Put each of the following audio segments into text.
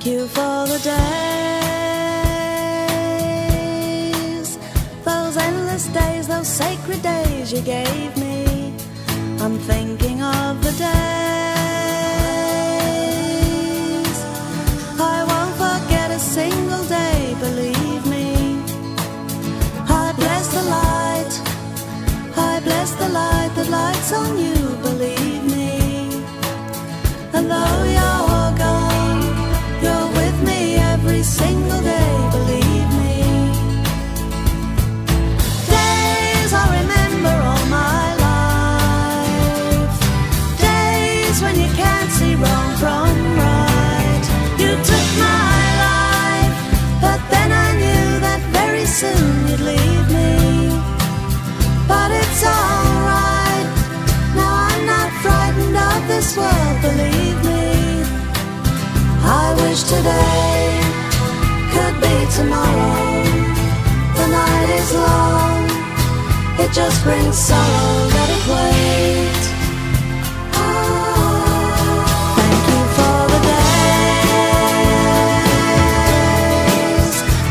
Thank you for the days, those endless days, those sacred days you gave me. I'm thinking of the days I won't forget a single day, believe me. I bless the light, I bless the light that lights on you, believe me. And though you're gone, you're with me every single day, believe me. Days I remember all my life, days when you can't see wrong from right. You took my life, but then I knew that very soon you'd leave me. But it's alright, now I'm not frightened of this world, believe me. I wish today could be tomorrow. The night is long, it just brings sorrow, let it wait. Thank you for the days,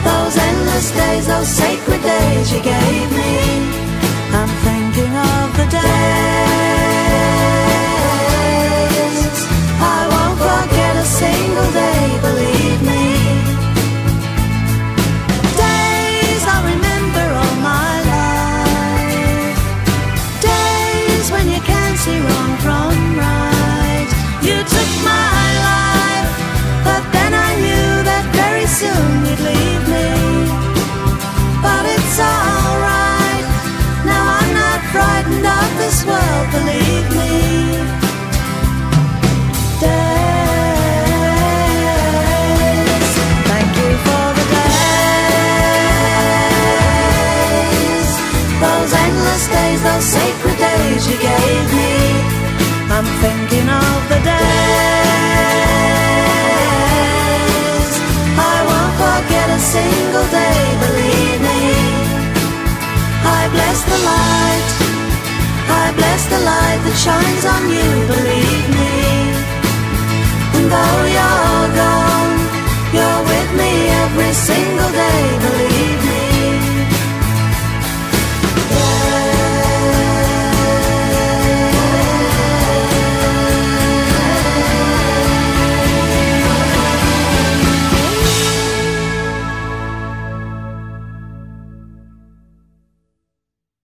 those endless days, those sacred days you gave me. I'm thinking of the days I won't forget a single day, believe me. Days I remember all my life, days when you can't see wrong from right. You took my life, but then I knew that very soon you'd leave me. But it's alright, now I'm not frightened of this world, believe me. Days, thank you for the days, those endless days, those sacred days you gave me. I'm thinking of the days I won't forget a single day, believe me. I bless the light, I bless the light that shines on you, believe me. And though you're gone, you're with me every single day, believe me.